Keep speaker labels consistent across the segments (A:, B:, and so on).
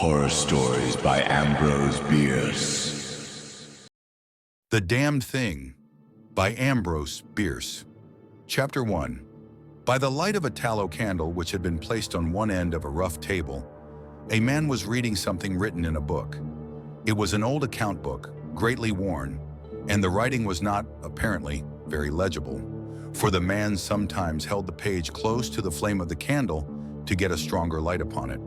A: Horror Stories by Ambrose Bierce.
B: The Damned Thing by Ambrose Bierce. Chapter 1. By the light of a tallow candle which had been placed on one end of a rough table, a man was reading something written in a book. It was an old account book, greatly worn, and the writing was not, apparently, very legible, for the man sometimes held the page close to the flame of the candle to get a stronger light upon it.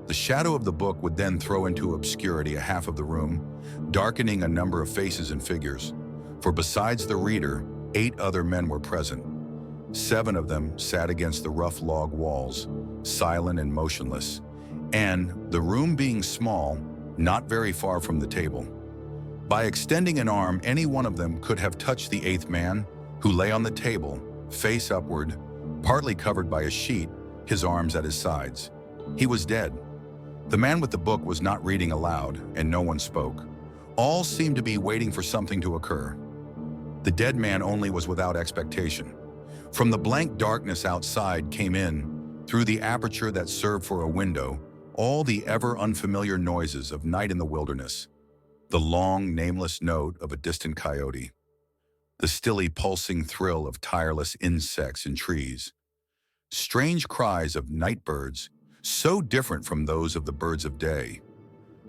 B: The shadow of the book would then throw into obscurity a half of the room, darkening a number of faces and figures. For besides the reader, 8 other men were present. 7 of them sat against the rough log walls, silent and motionless, and, the room being small, not very far from the table. By extending an arm, any one of them could have touched the 8th man, who lay on the table, face upward, partly covered by a sheet, his arms at his sides. He was dead. The man with the book was not reading aloud, and no one spoke. All seemed to be waiting for something to occur. The dead man only was without expectation. From the blank darkness outside came in, through the aperture that served for a window, all the ever unfamiliar noises of night in the wilderness. The long, nameless note of a distant coyote. The stilly, pulsing thrill of tireless insects in trees. Strange cries of night birds, so different from those of the birds of day,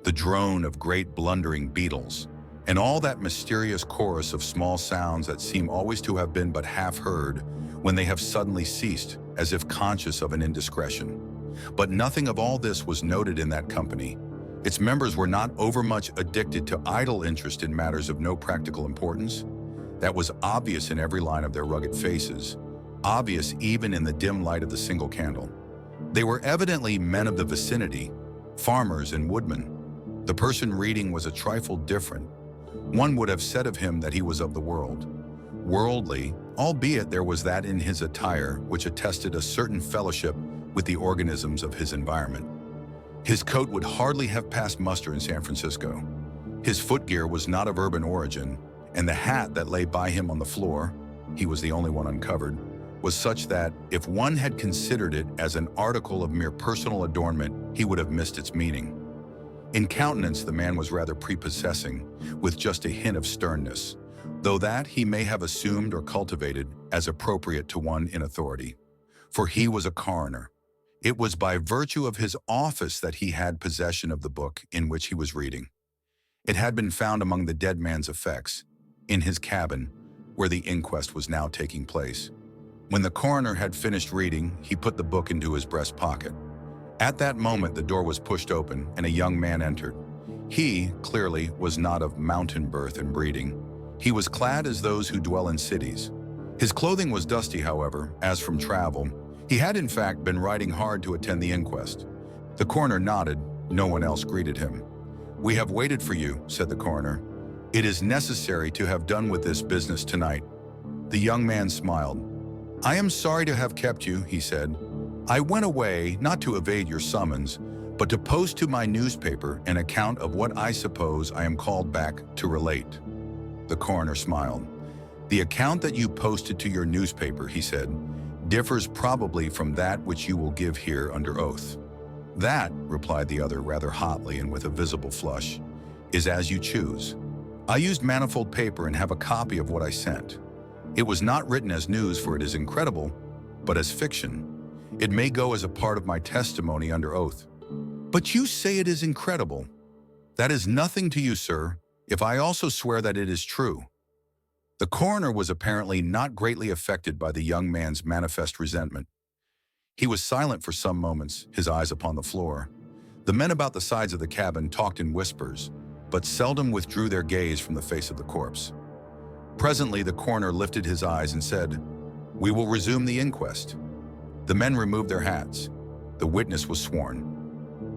B: the drone of great blundering beetles, and all that mysterious chorus of small sounds that seem always to have been but half heard when they have suddenly ceased, as if conscious of an indiscretion. But nothing of all this was noted in that company. Its members were not overmuch addicted to idle interest in matters of no practical importance. That was obvious in every line of their rugged faces, obvious even in the dim light of the single candle. They were evidently men of the vicinity, farmers and woodmen. The person reading was a trifle different. One would have said of him that he was of the world. Worldly, albeit there was that in his attire which attested a certain fellowship with the organisms of his environment. His coat would hardly have passed muster in San Francisco. His footgear was not of urban origin, and the hat that lay by him on the floor, he was the only one uncovered, was such that, if one had considered it as an article of mere personal adornment, he would have missed its meaning. In countenance, the man was rather prepossessing, with just a hint of sternness, though that he may have assumed or cultivated as appropriate to one in authority. For he was a coroner. It was by virtue of his office that he had possession of the book in which he was reading. It had been found among the dead man's effects, in his cabin, where the inquest was now taking place. When the coroner had finished reading, he put the book into his breast pocket. At that moment, the door was pushed open and a young man entered. He, clearly, was not of mountain birth and breeding. He was clad as those who dwell in cities. His clothing was dusty, however, as from travel. He had, in fact, been riding hard to attend the inquest. The coroner nodded. No one else greeted him. "We have waited for you," said the coroner. "It is necessary to have done with this business tonight." The young man smiled. "I am sorry to have kept you," he said. "I went away not to evade your summons, but to post to my newspaper an account of what I suppose I am called back to relate." The coroner smiled. "The account that you posted to your newspaper," he said, "differs probably from that which you will give here under oath." "That," replied the other rather hotly and with a visible flush, "is as you choose. I used manifold paper and have a copy of what I sent. It was not written as news, for it is incredible, but as fiction. It may go as a part of my testimony under oath." "But you say it is incredible. That is nothing to you, sir, if I also swear that it is true." The coroner was apparently not greatly affected by the young man's manifest resentment. He was silent for some moments, his eyes upon the floor. The men about the sides of the cabin talked in whispers, but seldom withdrew their gaze from the face of the corpse. Presently, the coroner lifted his eyes and said, "We will resume the inquest." The men removed their hats. The witness was sworn.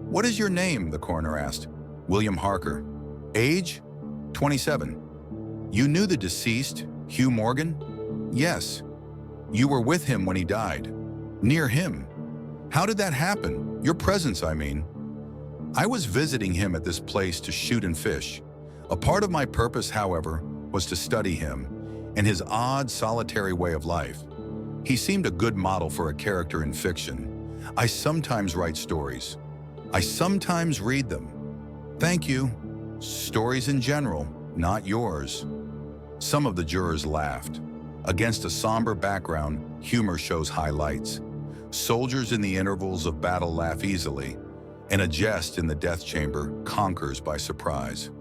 B: "What is your name?" the coroner asked. "William Harker." "Age?" 27. "You knew the deceased, Hugh Morgan?" "Yes." "You were with him when he died?" "Near him." "How did that happen? Your presence, I mean." "I was visiting him at this place to shoot and fish. A part of my purpose, however, was to study him and his odd, solitary way of life. He seemed a good model for a character in fiction. I sometimes write stories. I sometimes read them. Thank you. Stories in general, not yours. Some of the jurors laughed. Against a somber background, humor shows highlights. Soldiers in the intervals of battle laugh easily, and a jest in the death chamber conquers by surprise.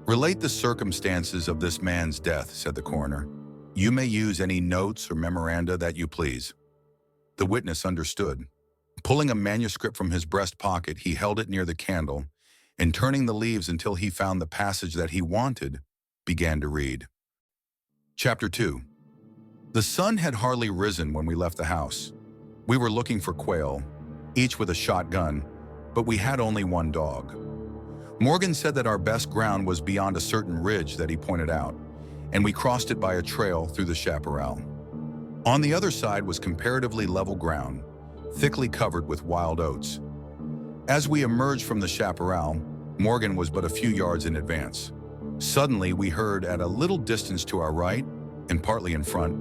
B: Relate the circumstances of this man's death, said the coroner. You may use any notes or memoranda that you please. The witness understood. Pulling a manuscript from his breast pocket, he held it near the candle, and turning the leaves until he found the passage that he wanted, began to read. Chapter 2. The sun had hardly risen when we left the house. We were looking for quail, each with a shotgun, but we had only one dog. Morgan said that our best ground was beyond a certain ridge that he pointed out, and we crossed it by a trail through the chaparral. On the other side was comparatively level ground, thickly covered with wild oats. As we emerged from the chaparral, Morgan was but a few yards in advance. Suddenly, we heard at a little distance to our right, and partly in front,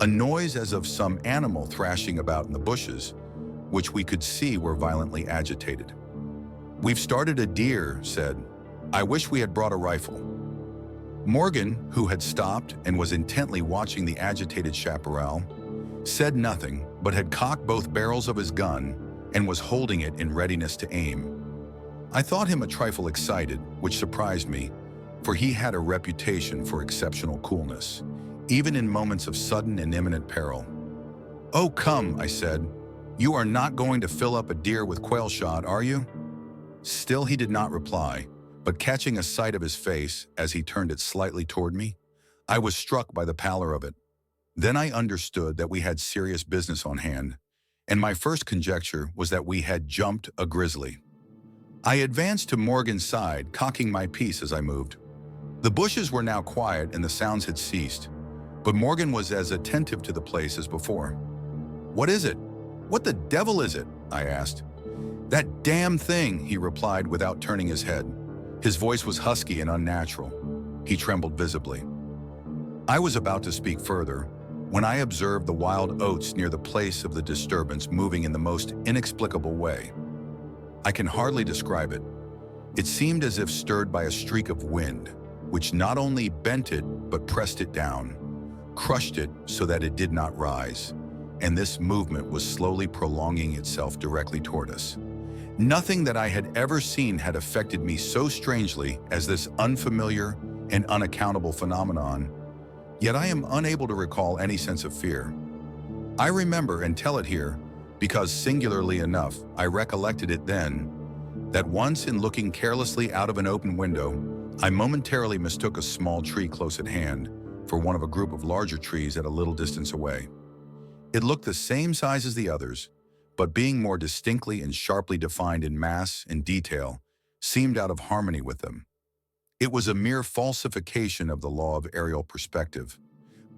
B: a noise as of some animal thrashing about in the bushes, which we could see were violently agitated. We've started a deer, said. I wish we had brought a rifle. Morgan, who had stopped and was intently watching the agitated chaparral, said nothing but had cocked both barrels of his gun and was holding it in readiness to aim. I thought him a trifle excited, which surprised me, for he had a reputation for exceptional coolness, even in moments of sudden and imminent peril. Oh, come, I said. You are not going to fill up a deer with quail shot, are you? Still he did not reply, but catching a sight of his face as he turned it slightly toward me, I was struck by the pallor of it. Then I understood that we had serious business on hand, and my first conjecture was that we had jumped a grizzly. I advanced to Morgan's side, cocking my piece as I moved. The bushes were now quiet and the sounds had ceased, but Morgan was as attentive to the place as before. What is it? What the devil is it? I asked. That damn thing, he replied without turning his head. His voice was husky and unnatural. He trembled visibly. I was about to speak further when I observed the wild oats near the place of the disturbance moving in the most inexplicable way. I can hardly describe it. It seemed as if stirred by a streak of wind, which not only bent it but pressed it down, crushed it so that it did not rise, and this movement was slowly prolonging itself directly toward us. Nothing that I had ever seen had affected me so strangely as this unfamiliar and unaccountable phenomenon, yet I am unable to recall any sense of fear. I remember and tell it here because, singularly enough, I recollected it then, that once in looking carelessly out of an open window, I momentarily mistook a small tree close at hand for one of a group of larger trees at a little distance away. It looked the same size as the others, but being more distinctly and sharply defined in mass and detail, seemed out of harmony with them. It was a mere falsification of the law of aerial perspective,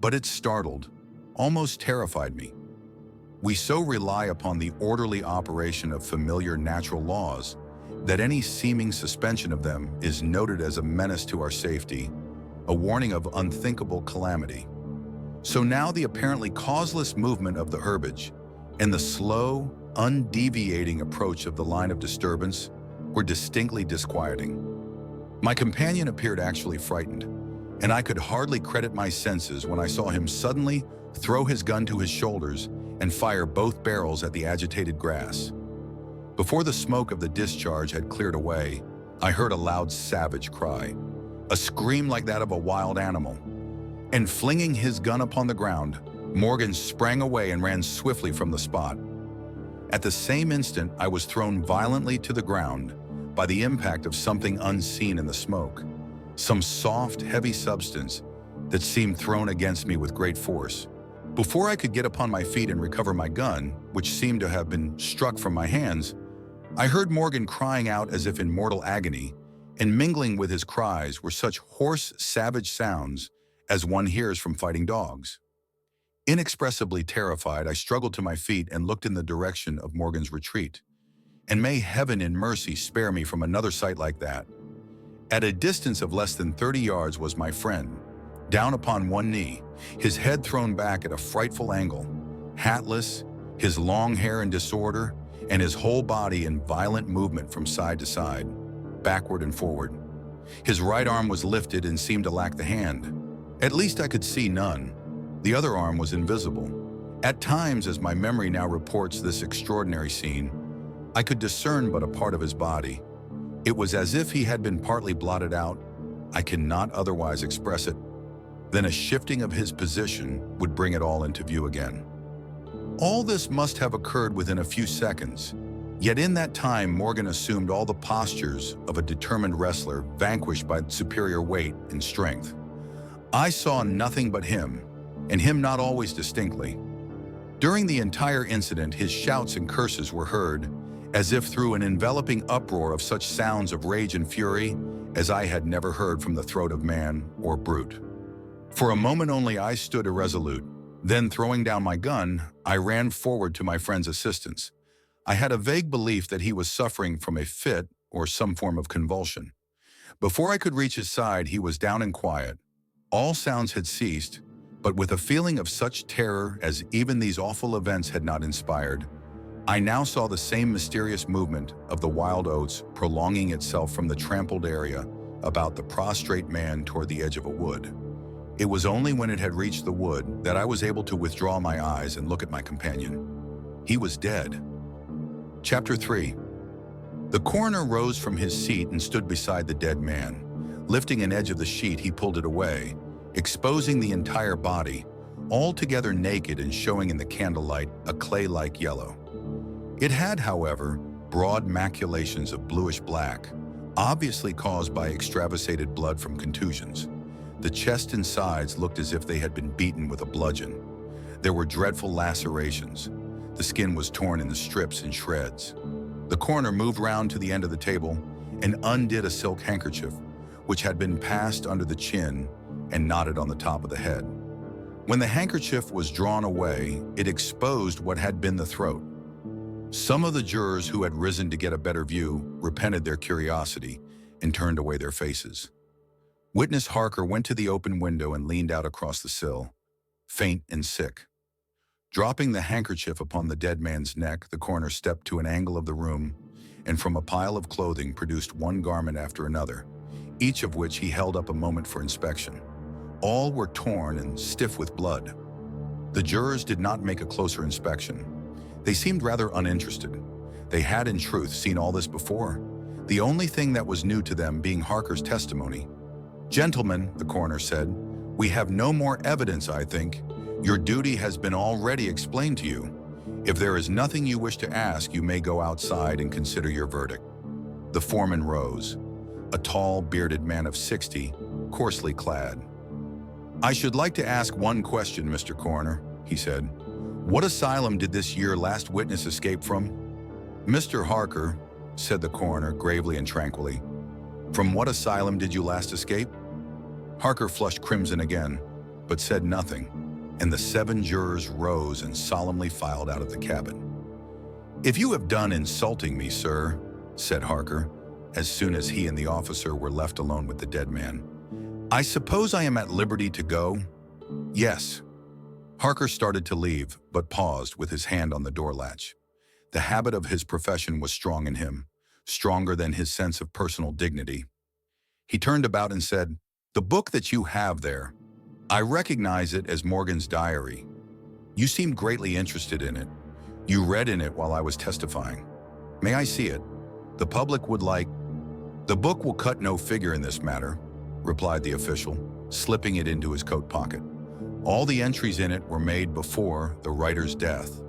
B: but it startled, almost terrified me. We so rely upon the orderly operation of familiar natural laws that any seeming suspension of them is noted as a menace to our safety, a warning of unthinkable calamity. So now the apparently causeless movement of the herbage and the slow, undeviating approach of the line of disturbance were distinctly disquieting. My companion appeared actually frightened, and I could hardly credit my senses when I saw him suddenly throw his gun to his shoulders and fire both barrels at the agitated grass. Before the smoke of the discharge had cleared away, I heard a loud savage cry, a scream like that of a wild animal, and flinging his gun upon the ground, Morgan sprang away and ran swiftly from the spot. At the same instant, I was thrown violently to the ground by the impact of something unseen in the smoke, some soft, heavy substance that seemed thrown against me with great force. Before I could get upon my feet and recover my gun, which seemed to have been struck from my hands, I heard Morgan crying out as if in mortal agony, and mingling with his cries were such hoarse, savage sounds as one hears from fighting dogs. Inexpressibly terrified, I struggled to my feet and looked in the direction of Morgan's retreat. And may heaven in mercy spare me from another sight like that. At a distance of less than 30 yards was my friend, down upon one knee, his head thrown back at a frightful angle, hatless, his long hair in disorder, and his whole body in violent movement from side to side, backward and forward. His right arm was lifted and seemed to lack the hand. At least I could see none. The other arm was invisible. At times, as my memory now reports this extraordinary scene, I could discern but a part of his body. It was as if he had been partly blotted out. I cannot otherwise express it. Then a shifting of his position would bring it all into view again. All this must have occurred within a few seconds. Yet in that time, Morgan assumed all the postures of a determined wrestler vanquished by superior weight and strength. I saw nothing but him, and him not always distinctly. During the entire incident, his shouts and curses were heard, as if through an enveloping uproar of such sounds of rage and fury as I had never heard from the throat of man or brute. For a moment only I stood irresolute. Then, throwing down my gun, I ran forward to my friend's assistance. I had a vague belief that he was suffering from a fit or some form of convulsion. Before I could reach his side, he was down and quiet. All sounds had ceased, but with a feeling of such terror as even these awful events had not inspired, I now saw the same mysterious movement of the wild oats prolonging itself from the trampled area about the prostrate man toward the edge of a wood. It was only when it had reached the wood that I was able to withdraw my eyes and look at my companion. He was dead. Chapter 3. The coroner rose from his seat and stood beside the dead man. Lifting an edge of the sheet, he pulled it away, exposing the entire body, altogether naked and showing in the candlelight a clay-like yellow. It had, however, broad maculations of bluish black, obviously caused by extravasated blood from contusions. The chest and sides looked as if they had been beaten with a bludgeon. There were dreadful lacerations. The skin was torn into strips and shreds. The coroner moved round to the end of the table and undid a silk handkerchief, which had been passed under the chin and knotted on the top of the head. When the handkerchief was drawn away, it exposed what had been the throat. Some of the jurors who had risen to get a better view repented their curiosity and turned away their faces. Witness Harker went to the open window and leaned out across the sill, faint and sick. Dropping the handkerchief upon the dead man's neck, the coroner stepped to an angle of the room and from a pile of clothing produced one garment after another, each of which he held up a moment for inspection. All were torn and stiff with blood. The jurors did not make a closer inspection. They seemed rather uninterested. They had, in truth, seen all this before, the only thing that was new to them being Harker's testimony. "Gentlemen," the coroner said, "we have no more evidence, I think. Your duty has been already explained to you. If there is nothing you wish to ask, you may go outside and consider your verdict." The foreman rose, a tall, bearded man of 60, coarsely clad. "I should like to ask one question, Mr. Coroner," he said. "What asylum did this your last witness escape from?" "Mr. Harker," said the coroner gravely and tranquilly, "from what asylum did you last escape?" Harker flushed crimson again, but said nothing, and the 7 jurors rose and solemnly filed out of the cabin. "If you have done insulting me, sir," said Harker, as soon as he and the officer were left alone with the dead man, "I suppose I am at liberty to go?" "Yes." Harker started to leave, but paused with his hand on the door latch. The habit of his profession was strong in him, stronger than his sense of personal dignity. He turned about and said, "The book that you have there, I recognize it as Morgan's diary. You seemed greatly interested in it. You read in it while I was testifying. May I see it? The public would like—" "The book will cut no figure in this matter," replied the official, slipping it into his coat pocket. "All the entries in it were made before the writer's death."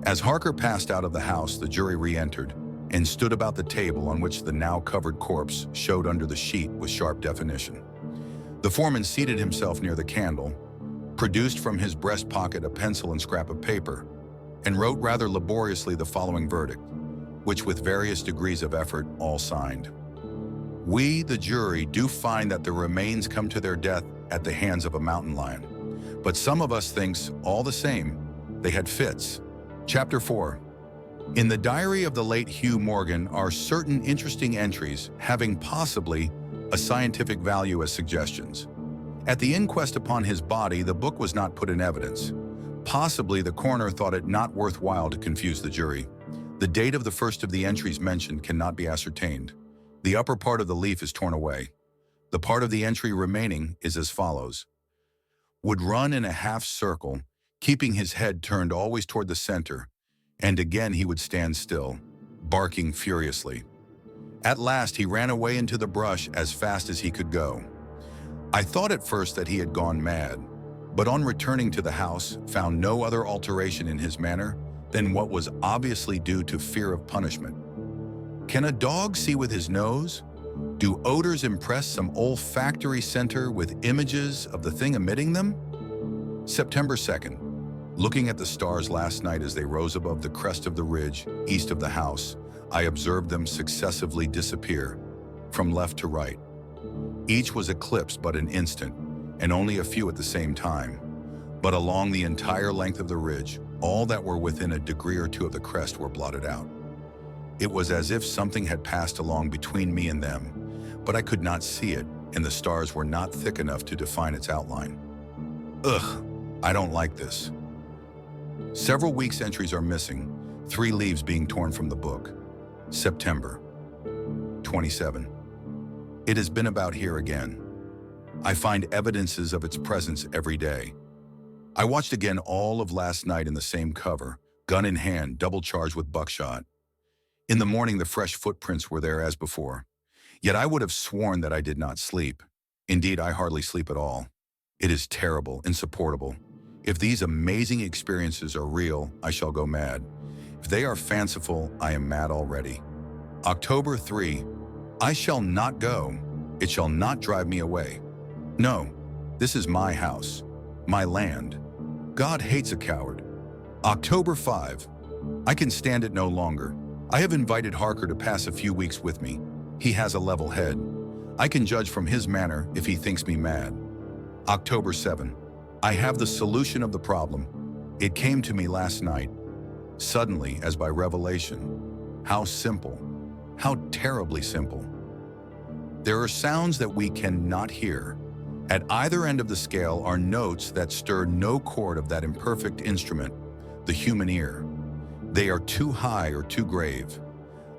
B: As Harker passed out of the house, the jury re-entered and stood about the table on which the now covered corpse showed under the sheet with sharp definition. The foreman seated himself near the candle, produced from his breast pocket a pencil and scrap of paper, and wrote rather laboriously the following verdict, which with various degrees of effort all signed. "We, the jury, do find that the remains come to their death at the hands of a mountain lion, but some of us thinks, all the same, they had fits." Chapter 4. In the diary of the late Hugh Morgan are certain interesting entries having possibly a scientific value as suggestions. At the inquest upon his body, the book was not put in evidence. Possibly the coroner thought it not worthwhile to confuse the jury. The date of the first of the entries mentioned cannot be ascertained. The upper part of the leaf is torn away. The part of the entry remaining is as follows. Would run in a half circle, keeping his head turned always toward the center, and again he would stand still, barking furiously. At last he ran away into the brush as fast as he could go. I thought at first that he had gone mad, but on returning to the house, found no other alteration in his manner than what was obviously due to fear of punishment. Can a dog see with his nose? Do odors impress some olfactory center with images of the thing emitting them? September 2nd. Looking at the stars last night as they rose above the crest of the ridge east of the house, I observed them successively disappear, from left to right. Each was eclipsed but an instant, and only a few at the same time. But along the entire length of the ridge, all that were within a degree or two of the crest were blotted out. It was as if something had passed along between me and them, but I could not see it, and the stars were not thick enough to define its outline. Ugh, I don't like this. Several weeks' entries are missing, 3 leaves being torn from the book. September 27. It has been about here again. I find evidences of its presence every day. I watched again all of last night in the same cover, gun in hand, double charged with buckshot. In the morning, the fresh footprints were there as before. Yet I would have sworn that I did not sleep. Indeed, I hardly sleep at all. It is terrible, insupportable. If these amazing experiences are real, I shall go mad. If they are fanciful, I am mad already. October 3. I shall not go. It shall not drive me away. No, this is my house, my land. God hates a coward. October 5. I can stand it no longer. I have invited Harker to pass a few weeks with me. He has a level head. I can judge from his manner if he thinks me mad. October 7. I have the solution of the problem. It came to me last night. Suddenly, as by revelation. How simple. How terribly simple. There are sounds that we cannot hear. At either end of the scale are notes that stir no chord of that imperfect instrument, the human ear. They are too high or too grave.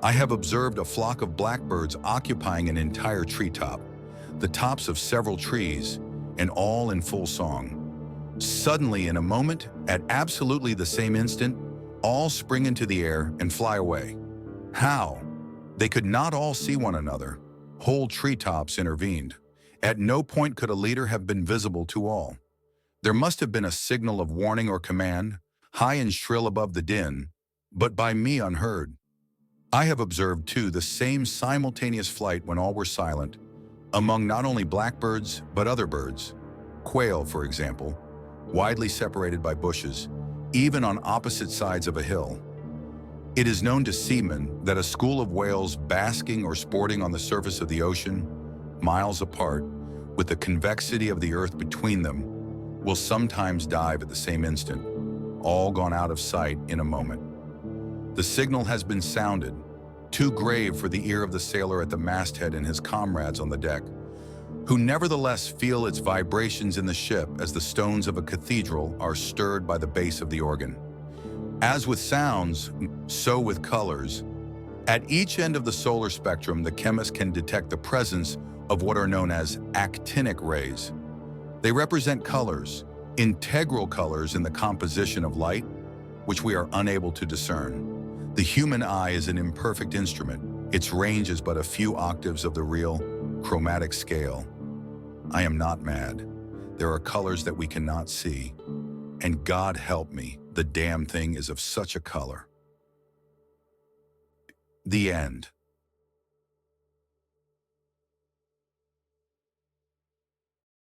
B: I have observed a flock of blackbirds occupying an entire treetop, the tops of several trees, and all in full song. Suddenly, in a moment, at absolutely the same instant, all spring into the air and fly away. How? They could not all see one another. Whole treetops intervened. At no point could a leader have been visible to all. There must have been a signal of warning or command, high and shrill above the din, but by me unheard. I have observed, too, the same simultaneous flight when all were silent, among not only blackbirds, but other birds. Quail, for example, widely separated by bushes, even on opposite sides of a hill. It is known to seamen that a school of whales basking or sporting on the surface of the ocean, miles apart, with the convexity of the earth between them, will sometimes dive at the same instant, all gone out of sight in a moment. The signal has been sounded, too grave for the ear of the sailor at the masthead and his comrades on the deck, who nevertheless feel its vibrations in the ship as the stones of a cathedral are stirred by the bass of the organ. As with sounds, so with colors. At each end of the solar spectrum, the chemist can detect the presence of what are known as actinic rays. They represent colors, integral colors in the composition of light, which we are unable to discern. The human eye is an imperfect instrument. Its range is but a few octaves of the real chromatic scale. I am not mad. There are colors that we cannot see. And God help me, the damn thing is of such a color. The end.